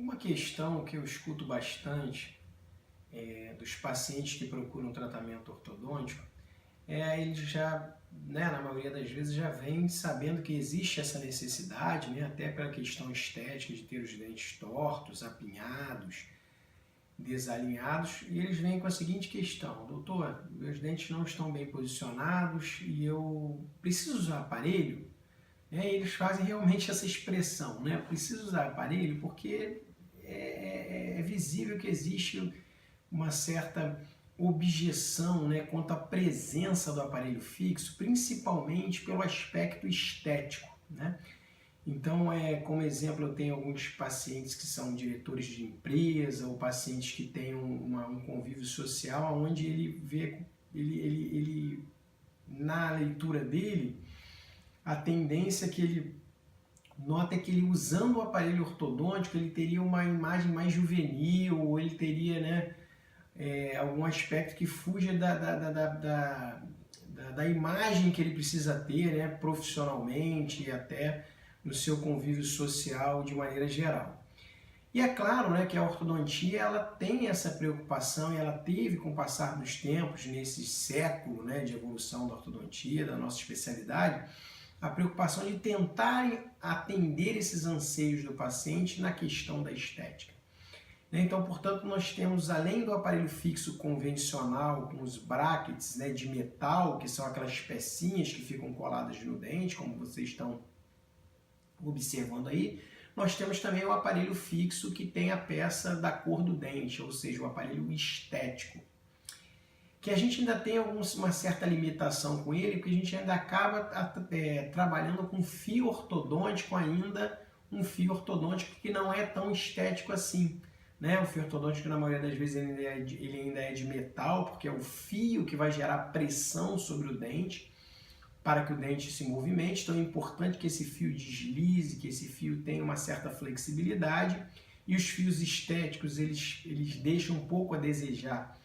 Uma questão que eu escuto bastante dos pacientes que procuram tratamento ortodôntico eles já, na maioria das vezes, já vêm sabendo que existe essa necessidade, até pela questão estética de ter os dentes tortos, apinhados, desalinhados, e eles vêm com a seguinte questão: doutor, meus dentes não estão bem posicionados e eu preciso usar aparelho? Eles fazem realmente essa expressão, preciso usar aparelho porque é visível que existe uma certa objeção quanto à presença do aparelho fixo, principalmente pelo aspecto estético. Então, como exemplo, eu tenho alguns pacientes que são diretores de empresa ou pacientes que têm um convívio social onde ele vê, na leitura dele, a tendência que ele nota é que ele, usando o aparelho ortodôntico, ele teria uma imagem mais juvenil, ou ele teria algum aspecto que fuja da imagem que ele precisa ter profissionalmente e até no seu convívio social de maneira geral. E é claro que a ortodontia ela tem essa preocupação, e ela teve com o passar dos tempos, nesse século de evolução da ortodontia, da nossa especialidade, a preocupação de tentar atender esses anseios do paciente na questão da estética. Então, portanto, nós temos, além do aparelho fixo convencional, com os brackets de metal, que são aquelas pecinhas que ficam coladas no dente, como vocês estão observando aí, nós temos também o aparelho fixo que tem a peça da cor do dente, ou seja, o aparelho estético, que a gente ainda tem uma certa limitação com ele, porque a gente ainda acaba trabalhando com fio ortodôntico ainda, um fio ortodôntico que não é tão estético assim. O fio ortodôntico, na maioria das vezes, ele ainda é de metal, porque é o fio que vai gerar pressão sobre o dente, para que o dente se movimente. Então é importante que esse fio deslize, que esse fio tenha uma certa flexibilidade, e os fios estéticos, eles deixam um pouco a desejar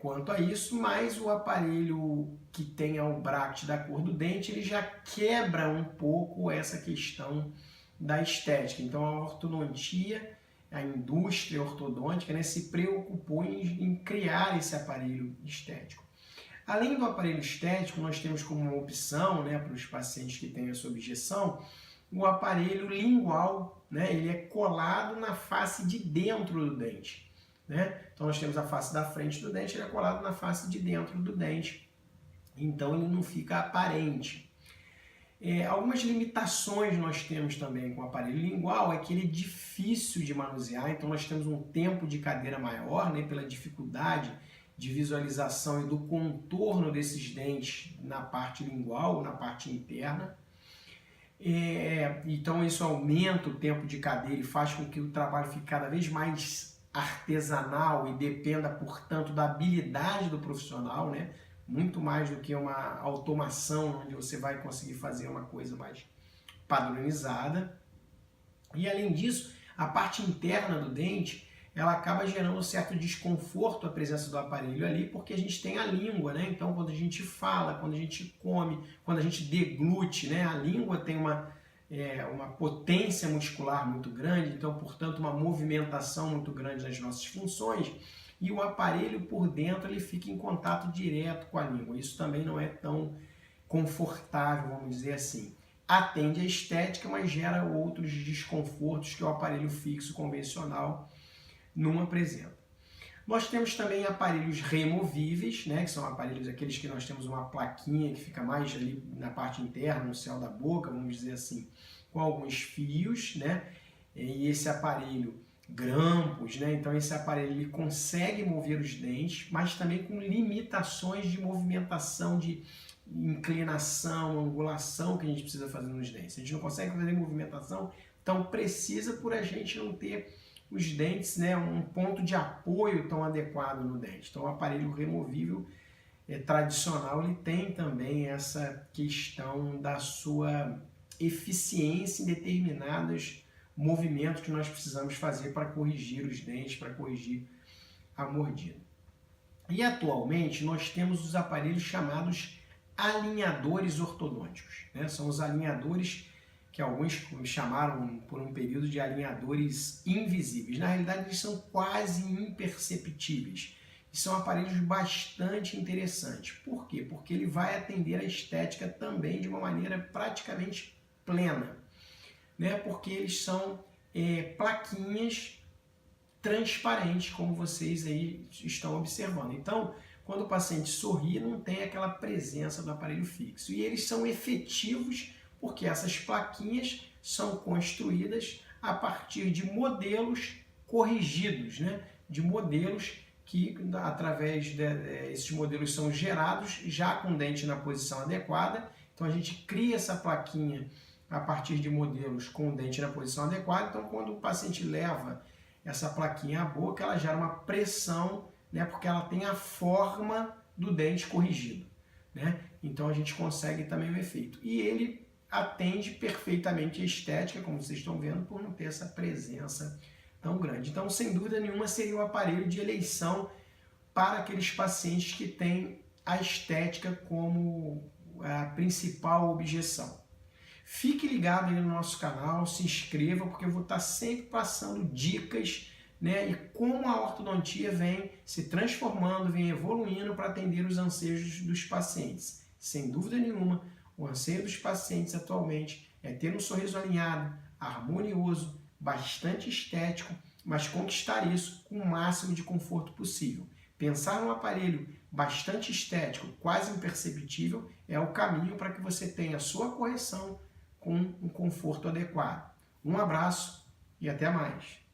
quanto a isso, mas o aparelho que tenha o bracket da cor do dente, ele já quebra um pouco essa questão da estética. Então a ortodontia, a indústria ortodôntica se preocupou em criar esse aparelho estético. Além do aparelho estético, nós temos como uma opção para os pacientes que têm essa objeção, o aparelho lingual, ele é colado na face de dentro do dente. Então nós temos a face da frente do dente, ele é colado na face de dentro do dente, então ele não fica aparente. Algumas limitações nós temos também com o aparelho lingual é que ele é difícil de manusear, então nós temos um tempo de cadeira maior, pela dificuldade de visualização e do contorno desses dentes na parte lingual, na parte interna. Então isso aumenta o tempo de cadeira e faz com que o trabalho fique cada vez mais artesanal e dependa, portanto, da habilidade do profissional, muito mais do que uma automação, onde você vai conseguir fazer uma coisa mais padronizada. E além disso, a parte interna do dente, ela acaba gerando um certo desconforto a presença do aparelho ali, porque a gente tem a língua, então quando a gente fala, quando a gente come, quando a gente deglute, a língua tem uma potência muscular muito grande, então, portanto, uma movimentação muito grande nas nossas funções, e o aparelho por dentro ele fica em contato direto com a língua. Isso também não é tão confortável, vamos dizer assim. Atende a estética, mas gera outros desconfortos que o aparelho fixo convencional não apresenta. Nós temos também aparelhos removíveis, que são aparelhos aqueles que nós temos uma plaquinha que fica mais ali na parte interna, no céu da boca, vamos dizer assim, com alguns fios, e esse aparelho grampos, então esse aparelho ele consegue mover os dentes, mas também com limitações de movimentação, de inclinação, angulação que a gente precisa fazer nos dentes. A gente não consegue fazer movimentação, então precisa por a gente não ter os dentes, um ponto de apoio tão adequado no dente. Então o aparelho removível tradicional, ele tem também essa questão da sua eficiência em determinados movimentos que nós precisamos fazer para corrigir os dentes, para corrigir a mordida. E atualmente nós temos os aparelhos chamados alinhadores ortodônticos. São os alinhadores que alguns chamaram por um período de alinhadores invisíveis. Na realidade, eles são quase imperceptíveis. E são aparelhos bastante interessantes. Por quê? Porque ele vai atender a estética também de uma maneira praticamente plena, né? Porque eles são plaquinhas transparentes, como vocês aí estão observando. Então, quando o paciente sorri, não tem aquela presença do aparelho fixo. E eles são efetivos porque essas plaquinhas são construídas a partir de modelos corrigidos, né? De modelos que, através esses modelos são gerados já com o dente na posição adequada. Então, a gente cria essa plaquinha a partir de modelos com o dente na posição adequada. Então, quando o paciente leva essa plaquinha à boca, ela gera uma pressão, né, porque ela tem a forma do dente corrigido, né? Então a gente consegue também o efeito. E ele atende perfeitamente a estética, como vocês estão vendo, por não ter essa presença tão grande. Então, sem dúvida nenhuma, seria o aparelho de eleição para aqueles pacientes que têm a estética como a principal objeção. Fique ligado aí no nosso canal, se inscreva, porque eu vou estar sempre passando dicas, né, e como a ortodontia vem se transformando, vem evoluindo para atender os anseios dos pacientes. Sem dúvida nenhuma, o anseio dos pacientes atualmente é ter um sorriso alinhado, harmonioso, bastante estético, mas conquistar isso com o máximo de conforto possível. Pensar num aparelho bastante estético, quase imperceptível, é o caminho para que você tenha a sua correção com um conforto adequado. Um abraço e até mais!